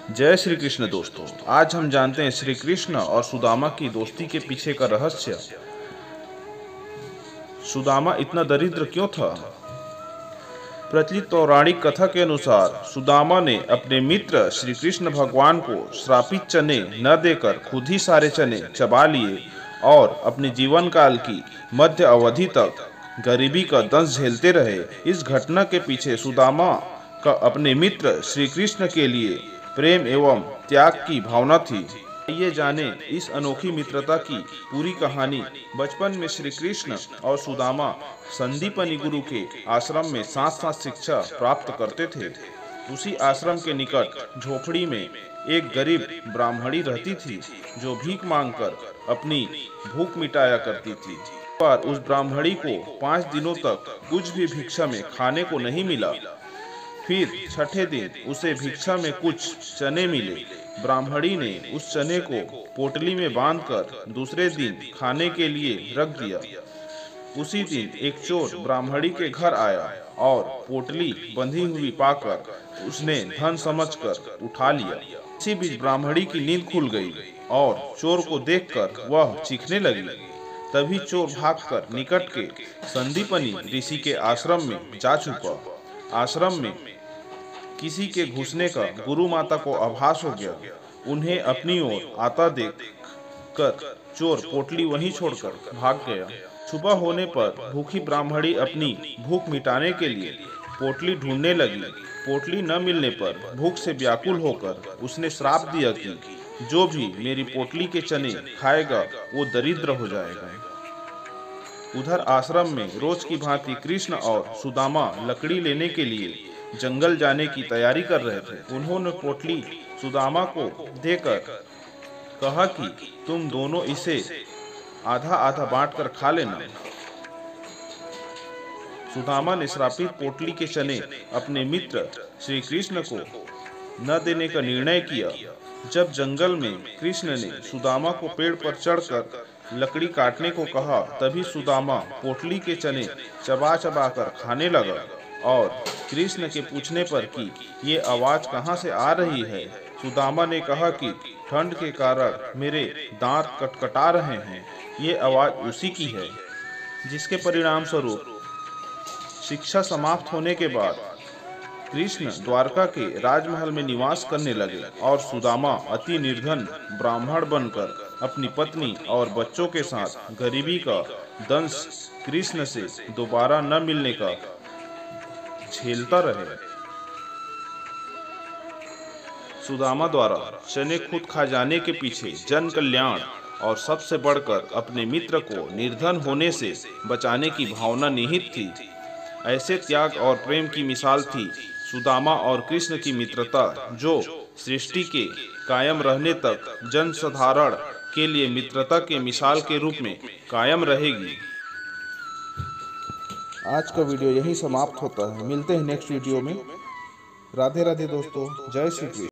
जय श्री कृष्ण दोस्तों, आज हम जानते हैं श्री कृष्ण और सुदामा की दोस्ती के पीछे का रहस्य। सुदामा इतना दरिद्र क्यों था? प्रचलित पौराणिक कथा के अनुसार सुदामा ने अपने मित्र श्री कृष्ण भगवान को श्रापित चने न देकर खुद ही सारे चने चबा लिए और अपने जीवन काल की मध्य अवधि तक गरीबी का दंश झेलते रहे। इस घटना के पीछे सुदामा का अपने मित्र श्री कृष्ण के लिए प्रेम एवं त्याग की भावना थी। आइए जाने इस अनोखी मित्रता की पूरी कहानी। बचपन में श्री कृष्ण और सुदामा संदीपनी गुरु के आश्रम में साथ साथ शिक्षा प्राप्त करते थे। उसी आश्रम के निकट झोपड़ी में एक गरीब ब्राह्मणी रहती थी जो भीख मांगकर अपनी भूख मिटाया करती थी। पर उस ब्राह्मणी को 5 दिनों तक कुछ भी भिक्षा में खाने को नहीं मिला। फिर छठे दिन उसे भिक्षा में कुछ चने मिले। ब्राह्मणी ने उस चने को पोटली में बांधकर दूसरे दिन खाने के लिए रख दिया। उसी दिन एक चोर ब्राह्मणी के घर आया और पोटली बंधी हुई पाकर उसने धन समझकर उठा लिया। इसी बीच ब्राह्मणी की नींद खुल गई और चोर को देखकर वह चीखने लगी। तभी चोर भागकर निकट के संदीपनी ऋषि के आश्रम में जा छुपा। आश्रम में किसी के घुसने का गुरु माता को आभास हो गया। उन्हें अपनी ओर आता देख कर चोर पोटली वहीं छोड़कर भाग गया। सुबह होने पर भूखी ब्राह्मणी अपनी भूख मिटाने के लिए पोटली ढूंढने लगी। पोटली न मिलने पर भूख से व्याकुल होकर उसने श्राप दिया कि जो भी मेरी पोटली के चने खाएगा वो दरिद्र हो जाएगा। उधर आश्रम में रोज की भांति कृष्ण और सुदामा लकड़ी लेने के लिए जंगल जाने की तैयारी कर रहे थे। उन्होंने पोटली सुदामा को देकर कहा कि तुम दोनों इसे आधा आधा बांटकर खा लेना। सुदामा ने श्रापित पोटली के चने अपने मित्र श्री कृष्ण को न देने का निर्णय किया। जब जंगल में कृष्ण ने सुदामा को पेड़ पर चढ़कर लकड़ी काटने को कहा, तभी सुदामा पोटली के चने चबा चबा कर खाने लगा और कृष्ण के पूछने पर कि ये आवाज कहाँ से आ रही है, सुदामा ने कहा कि ठंड के कारण मेरे दांत कटकटा रहे हैं। ये आवाज उसी की है। जिसके परिणाम स्वरूप शिक्षा समाप्त होने के बाद कृष्ण द्वारका के राजमहल में निवास करने लगे और सुदामा अति निर्धन ब्राह्मण बनकर अपनी पत्नी और बच्चों के साथ गरीबी का दंश कृष्ण से दोबारा न मिलने का झेलता रहे। सुदामा द्वारा चने खुद खा जाने के पीछे जन कल्याण और सबसे बढ़कर अपने मित्र को निर्धन होने से बचाने की भावना निहित थी। ऐसे त्याग और प्रेम की मिसाल थी सुदामा और कृष्ण की मित्रता, जो सृष्टि के कायम रहने तक जन साधारण के लिए मित्रता के मिसाल के रूप में कायम रहेगी। आज का वीडियो यहीं समाप्त होता है। मिलते हैं नेक्स्ट वीडियो में। राधे राधे दोस्तों, जय श्री कृष्ण।